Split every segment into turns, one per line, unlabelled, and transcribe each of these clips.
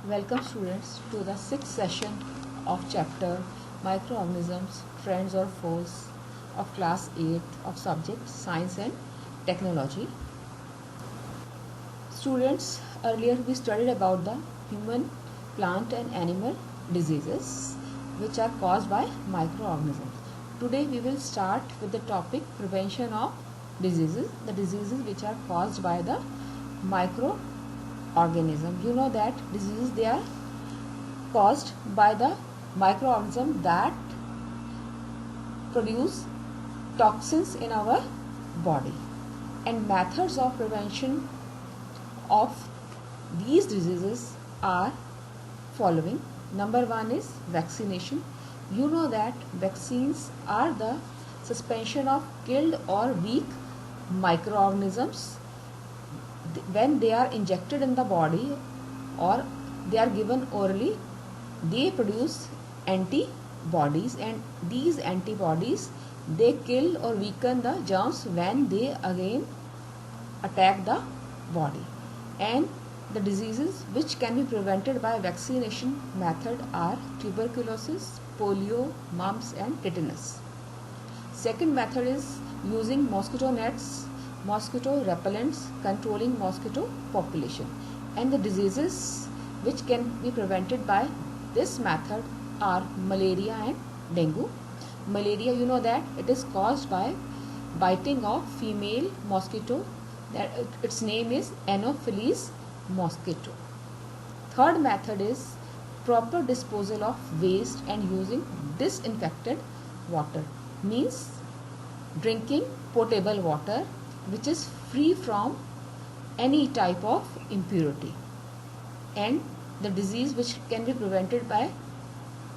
Welcome students to the sixth session of chapter Microorganisms, Friends or Foes of class 8 of subject Science and Technology. Students, earlier we studied about the human, plant and animal diseases which are caused by microorganisms. Today we will start with the topic prevention of diseases, the diseases which are caused by the microorganism. You know that diseases, they are caused by the microorganism that produce toxins in our body, and methods of prevention of these diseases are following. Number one is vaccination. You know that vaccines are the suspension of killed or weak microorganisms. When they are injected in the body or they are given orally, they produce antibodies, and these antibodies, they kill or weaken the germs when they again attack the body. And the diseases which can be prevented by vaccination method are tuberculosis, polio, mumps and tetanus. Second method is using mosquito nets, mosquito repellents, controlling mosquito population. And the diseases which can be prevented by this method are malaria and dengue. Malaria, you know that it is caused by biting of female mosquito, that its name is Anopheles mosquito. Third method is proper disposal of waste and using disinfected water, means drinking potable water which is free from any type of impurity. And the disease which can be prevented by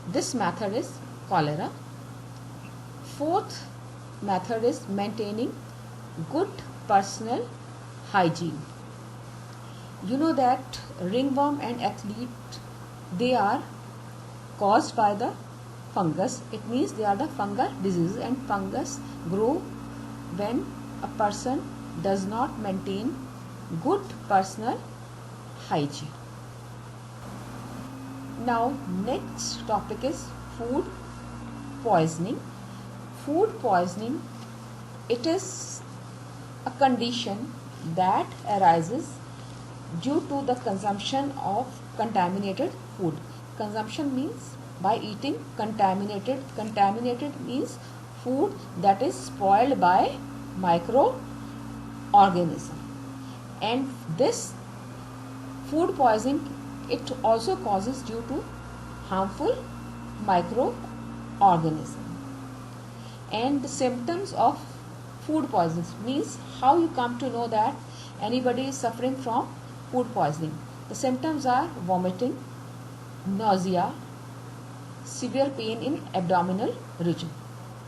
this method is cholera. Fourth method is maintaining good personal hygiene. You know that ringworm and athlete, they are caused by the fungus. It means they are the fungal diseases, and fungus grow when a person does not maintain good personal hygiene. Now next topic is food poisoning. Food poisoning, it is a condition that arises due to the consumption of contaminated food. Consumption means by eating contaminated. Contaminated means food that is spoiled by microorganism. And this food poisoning, it also causes due to harmful microorganism. And the symptoms of food poisoning means how you come to know that anybody is suffering from food poisoning. The symptoms are vomiting, nausea, severe pain in abdominal region.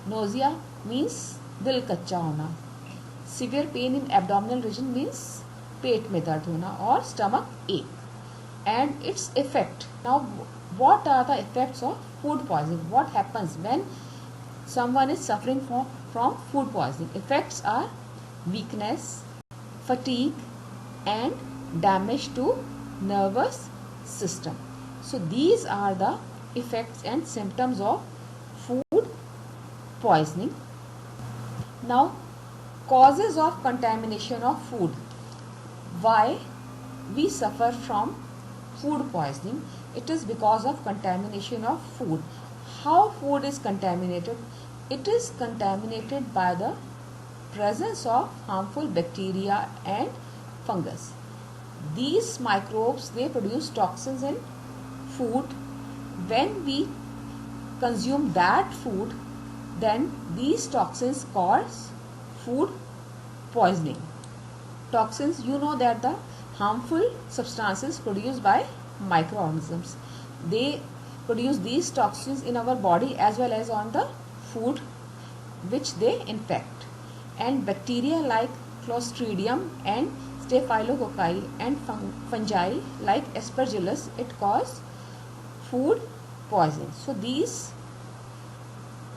Nausea means dil कच्चा होना. Severe pain in abdominal region means पेट में दर्द होना or stomach ache. And its effect. Now, what are the effects of food poisoning? What happens when someone is suffering from food poisoning? Effects are weakness, fatigue and damage to nervous system. So these are the effects and symptoms of food poisoning. Now, causes of contamination of food. Why we suffer from food poisoning? It is because of contamination of food. How food is contaminated? It is contaminated by the presence of harmful bacteria and fungus. These microbes, they produce toxins in food. When we consume that food, then these toxins cause food poisoning. Toxins, you know that the harmful substances produced by microorganisms, they produce these toxins in our body as well as on the food which they infect. And bacteria like Clostridium and Staphylococci and fungi like Aspergillus, it cause food poisoning. So these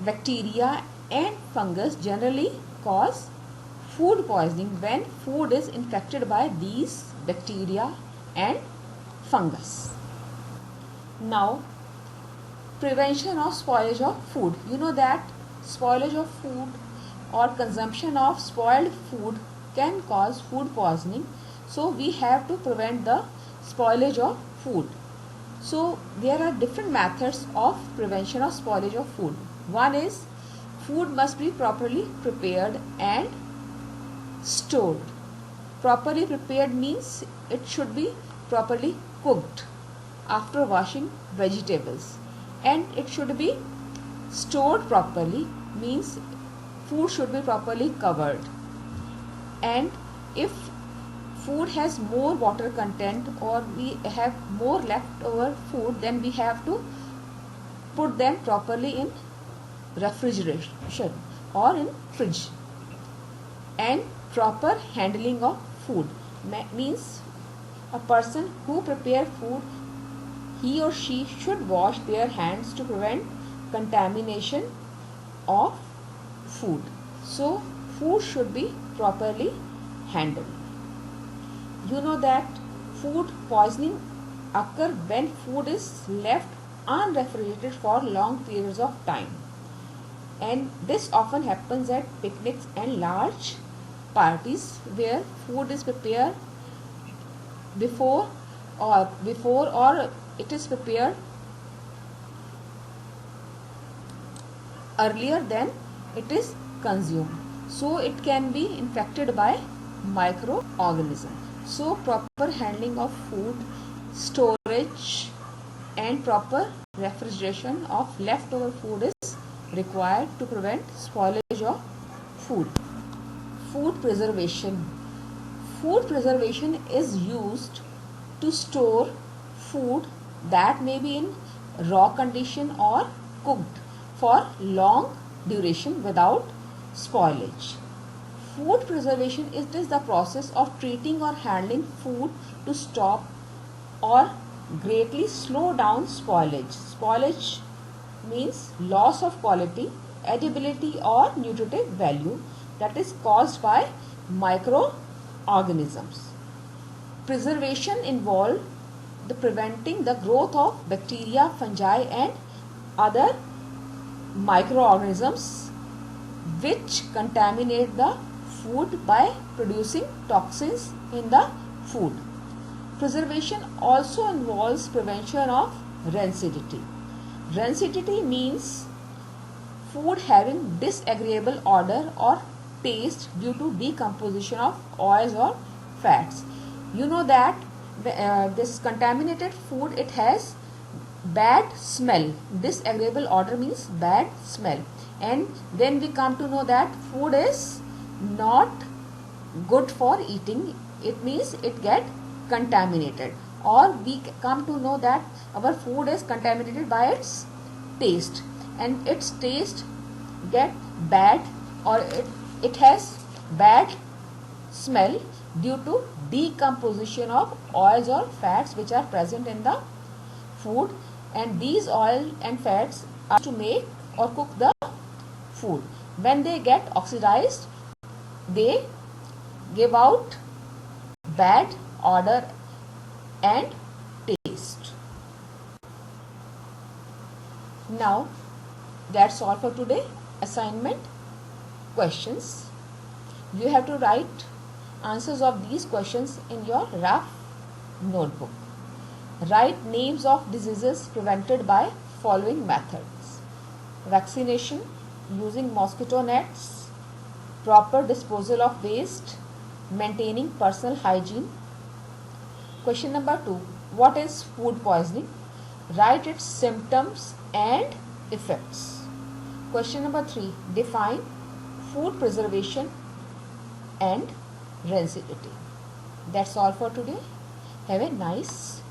bacteria and fungus generally cause food poisoning when food is infected by these bacteria and fungus. Now, prevention of spoilage of food. You know that spoilage of food or consumption of spoiled food can cause food poisoning. So we have to prevent the spoilage of food. So there are different methods of prevention of spoilage of food. One is food must be properly prepared and stored. Properly prepared means it should be properly cooked after washing vegetables, and it should be stored properly means food should be properly covered. And if food has more water content or we have more leftover food, then we have to put them properly in refrigeration or in fridge. And proper handling of food means a person who prepare food, he or she should wash their hands to prevent contamination of food. So food should be properly handled. You know that food poisoning occurs when food is left unrefrigerated for long periods of time, and this often happens at picnics and large parties where food is prepared before or it is prepared earlier than it is consumed, so it can be infected by microorganisms. So proper handling of food, storage and proper refrigeration of leftover food is required to prevent spoilage of food. Food preservation. Food preservation is used to store food that may be in raw condition or cooked for long duration without spoilage. Food preservation is the process of treating or handling food to stop or greatly slow down spoilage. Spoilage means loss of quality, edibility or nutritive value that is caused by microorganisms. Preservation involves the preventing the growth of bacteria, fungi and other microorganisms which contaminate the food by producing toxins in the food. Preservation also involves prevention of rancidity. Rancidity means food having disagreeable odor or taste due to decomposition of oils or fats. You know that this contaminated food, it has bad smell. Disagreeable odor means bad smell, and then we come to know that food is not good for eating. It means it get contaminated, or we come to know that our food is contaminated by its taste, and its taste get bad, or it has bad smell due to decomposition of oils or fats which are present in the food, and these oil and fats are to make or cook the food. When they get oxidized, they give out bad odor and taste. Now that's all for today. Assignment questions. You have to write answers of these questions in your rough notebook. Write names of diseases prevented by following methods: vaccination, using mosquito nets, proper disposal of waste, maintaining personal hygiene. Question number 2. What is food poisoning? Write its symptoms and effects. Question number 3. Define food preservation and rancidity. That's all for today. Have a nice